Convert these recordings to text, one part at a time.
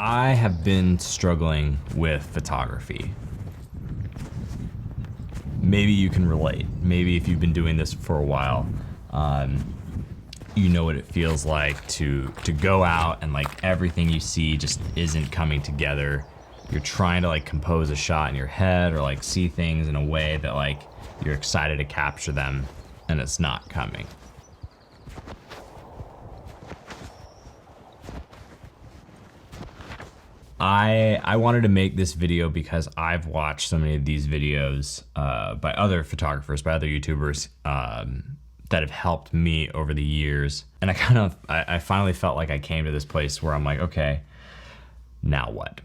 I have been struggling with photography. Maybe you can relate. Maybe if you've been doing this for a while, you know what it feels like to go out and like everything you see just isn't coming together. You're trying to like compose a shot in your head or like see things in a way that like you're excited to capture them and it's not coming. I wanted to make this video because I've watched so many of these videos by other photographers, by other YouTubers that have helped me over the years. And I finally felt like I came to this place where I'm like, okay, now what?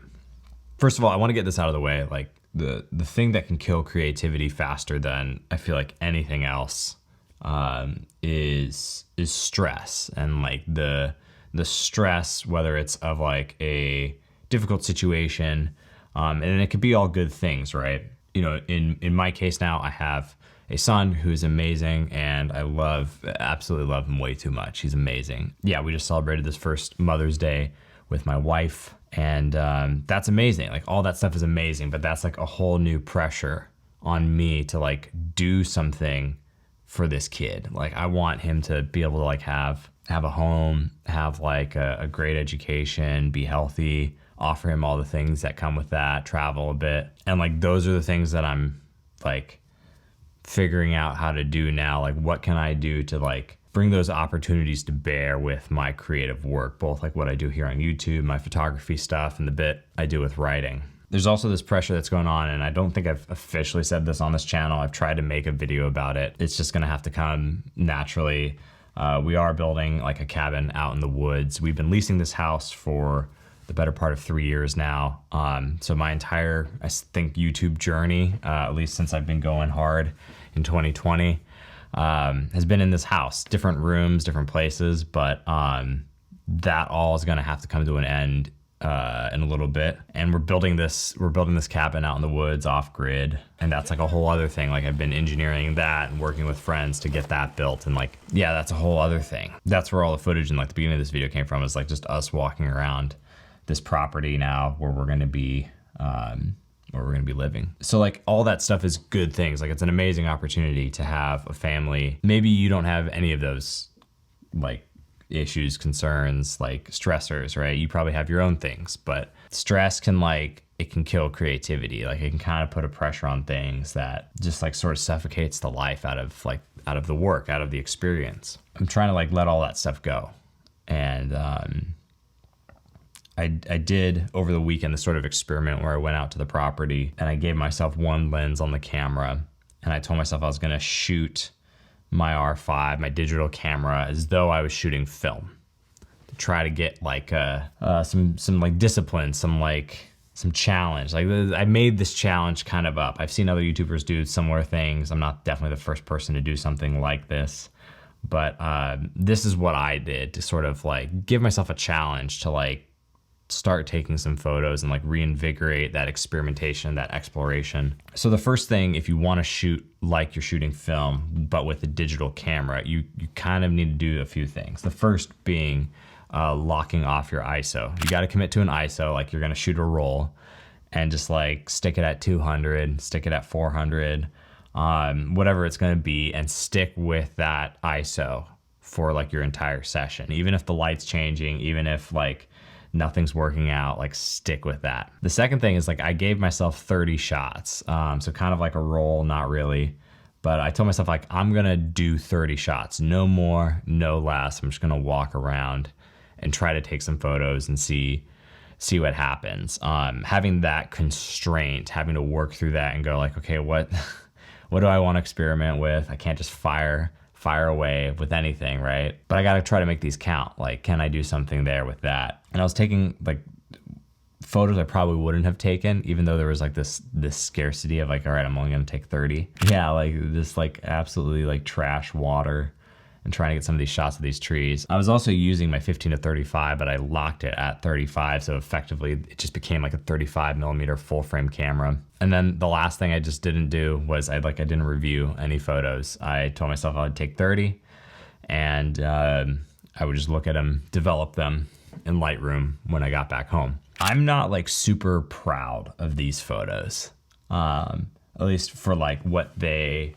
First of all, I want to get this out of the way. Like the thing that can kill creativity faster than I feel like anything else is stress. And like the stress, whether it's of like a difficult situation, and it could be all good things, right? You know, in my case now, I have a son who's amazing, and I absolutely love him way too much. He's amazing. Yeah, we just celebrated this first Mother's Day with my wife, and that's amazing. Like all that stuff is amazing, but that's like a whole new pressure on me to like do something for this kid. Like I want him to be able to like have a home, have like a great education, be healthy, offer him all the things that come with that, travel a bit. And like those are the things that I'm like figuring out how to do now. Like what can I do to like bring those opportunities to bear with my creative work, both like what I do here on YouTube, my photography stuff, and the bit I do with writing. There's also this pressure that's going on, and I don't think I've officially said this on this channel. I've tried to make a video about it. It's just gonna have to come naturally. We are building like a cabin out in the woods. We've been leasing this house for the better part of 3 years now. So my entire, I think, YouTube journey, at least since I've been going hard in 2020, has been in this house, different rooms, different places, but that all is gonna have to come to an end in a little bit. And we're building this cabin out in the woods off grid. And that's like a whole other thing. Like I've been engineering that and working with friends to get that built. And like, yeah, that's a whole other thing. That's where all the footage in like the beginning of this video came from, is like just us walking around this property now where we're gonna be living. So like all that stuff is good things. Like it's an amazing opportunity to have a family. Maybe you don't have any of those like issues, concerns, like stressors, right? You probably have your own things, but stress can it can kill creativity. Like it can kind of put a pressure on things that just like sort of suffocates the life out of the work, out of the experience. I'm trying to like let all that stuff go. And I did over the weekend this sort of experiment where I went out to the property and I gave myself one lens on the camera, and I told myself I was gonna shoot my R5, my digital camera, as though I was shooting film, to try to get like some like discipline, some challenge. Like I made this challenge kind of up. I've seen other YouTubers do similar things. I'm not definitely the first person to do something like this, but this is what I did to sort of like give myself a challenge to like start taking some photos and like reinvigorate that experimentation, that exploration. So the first thing, if you want to shoot like you're shooting film, but with a digital camera, you kind of need to do a few things. The first being locking off your ISO. You got to commit to an ISO, like you're going to shoot a roll, and just like stick it at 200, stick it at 400, whatever it's going to be, and stick with that ISO for like your entire session. Even if the light's changing, even if like nothing's working out, like stick with that. The second thing is like I gave myself 30 shots. So kind of like a roll, not really, but I told myself like I'm gonna do 30 shots, no more, no less. I'm just gonna walk around and try to take some photos and see what happens. Having that constraint, having to work through that and go like, okay, what do I want to experiment with? I can't just fire away with anything, right? But I got to try to make these count. Like, can I do something there with that? And I was taking like photos I probably wouldn't have taken, even though there was like this scarcity of like, all right, I'm only gonna take 30. Yeah, like this like absolutely like trash water, and trying to get some of these shots of these trees. I was also using my 15 to 35, but I locked it at 35. So effectively it just became like a 35mm full frame camera. And then the last thing I just didn't do was I didn't review any photos. I told myself I would take 30 and I would just look at them, develop them, in Lightroom when I got back home. I'm not like super proud of these photos, at least for like what they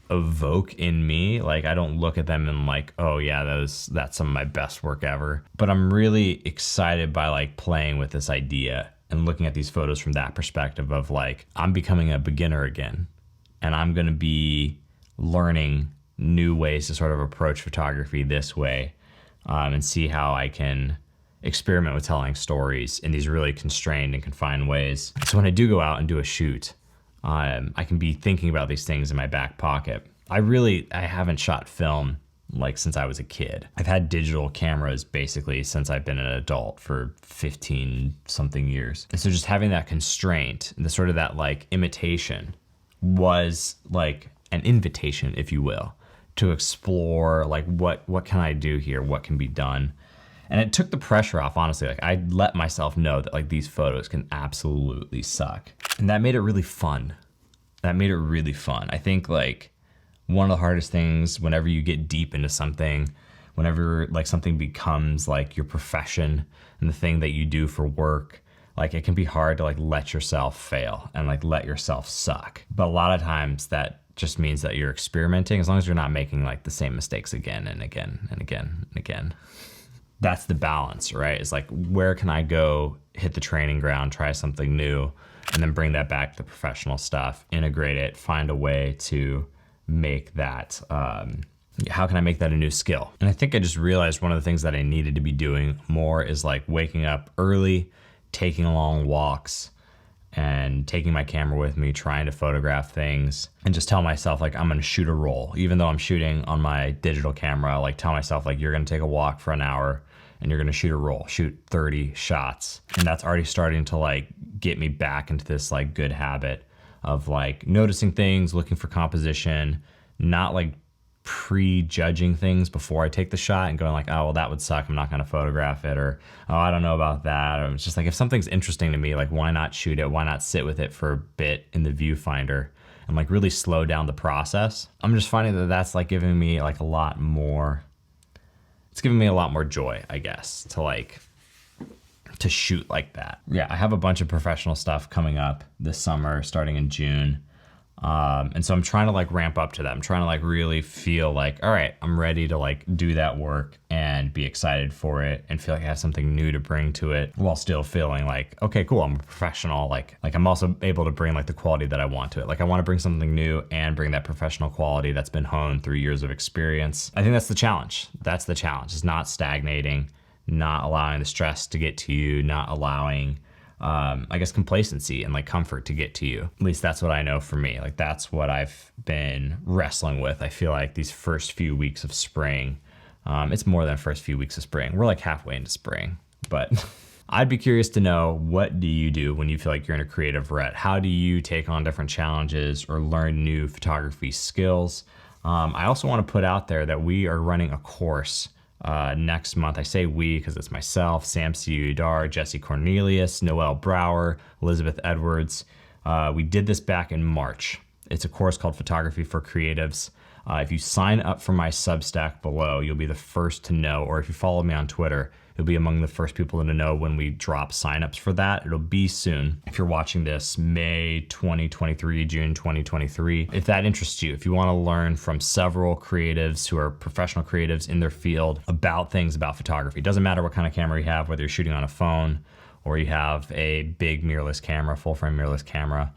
evoke in me. Like I don't look at them and like, oh yeah, that's some of my best work ever. But I'm really excited by like playing with this idea and looking at these photos from that perspective of like, I'm becoming a beginner again, and I'm gonna be learning new ways to sort of approach photography this way, and see how I can experiment with telling stories in these really constrained and confined ways. So when I do go out and do a shoot, I can be thinking about these things in my back pocket. I haven't shot film like since I was a kid. I've had digital cameras basically since I've been an adult for 15 something years. And so just having that constraint, the sort of that like imitation, was like an invitation, if you will, to explore like what can I do here? What can be done? And it took the pressure off, honestly. Like I let myself know that like these photos can absolutely suck. And that made it really fun. I think like one of the hardest things whenever you get deep into something, whenever like something becomes like your profession and the thing that you do for work, like it can be hard to like let yourself fail and like let yourself suck. But a lot of times that just means that you're experimenting, as long as you're not making like the same mistakes again and again and again and again. That's the balance, right? It's like, where can I go hit the training ground, try something new, and then bring that back to the professional stuff, integrate it, find a way to make that, how can I make that a new skill? And I think I just realized one of the things that I needed to be doing more is like waking up early, taking long walks, and taking my camera with me, trying to photograph things, and just tell myself like I'm gonna shoot a roll. Even though I'm shooting on my digital camera, like tell myself like you're gonna take a walk for an hour and you're gonna shoot a roll, shoot 30 shots. And that's already starting to like get me back into this like good habit of like noticing things, looking for composition, not like prejudging things before I take the shot and going like, oh, well, that would suck, I'm not gonna photograph it, or, oh, I don't know about that. Or it's just like, if something's interesting to me, like why not shoot it? Why not sit with it for a bit in the viewfinder and like really slow down the process? I'm just finding that that's like giving me like a lot more, it's giving me a lot more joy, I guess, to shoot like that. Yeah, I have a bunch of professional stuff coming up this summer, starting in June. And so I'm trying to like ramp up to that. I'm trying to like really feel like, all right, I'm ready to like do that work and be excited for it and feel like I have something new to bring to it, while still feeling like, okay, cool, I'm a professional. Like I'm also able to bring like the quality that I want to it. Like I want to bring something new and bring that professional quality that's been honed through years of experience. I think that's the challenge. That's the challenge, is not stagnating, not allowing the stress to get to you, not allowing I guess complacency and like comfort to get to you. At least that's what I know for me. Like that's what I've been wrestling with. I feel like these first few weeks of spring, it's more than first few weeks of spring. We're like halfway into spring, but I'd be curious to know, what do you do when you feel like you're in a creative rut? How do you take on different challenges or learn new photography skills? I also want to put out there that we are running a course next month. I say we because it's myself, Sam Ciudar, Jesse Cornelius, Noelle Brower, Elizabeth Edwards. We did this back in March. It's a course called Photography for Creatives. If you sign up for my Substack below, you'll be the first to know, or if you follow me on Twitter, you'll be among the first people to know when we drop signups for that. It'll be soon. If you're watching this May 2023, June 2023, if that interests you, if you want to learn from several creatives who are professional creatives in their field about things about photography, it doesn't matter what kind of camera you have, whether you're shooting on a phone or you have a big mirrorless camera, full frame mirrorless camera,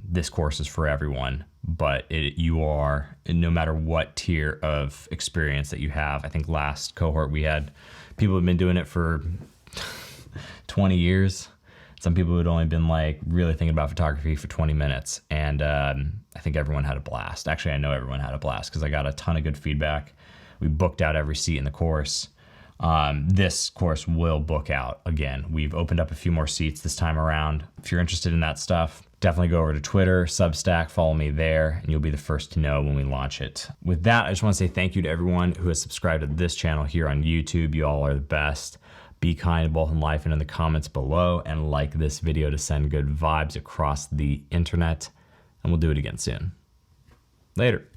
this course is for everyone. But you are, no matter what tier of experience that you have. I think last cohort we had people who've been doing it for 20 years. Some people who'd only been like really thinking about photography for 20 minutes. And I think everyone had a blast. Actually, I know everyone had a blast because I got a ton of good feedback. We booked out every seat in the course. This course will book out again. We've opened up a few more seats this time around. If you're interested in that stuff, definitely go over to Twitter, Substack, follow me there, and you'll be the first to know when we launch it. With that, I just want to say thank you to everyone who has subscribed to this channel here on YouTube. You all are the best. Be kind both in life and in the comments below, and like this video to send good vibes across the internet. And we'll do it again soon. Later.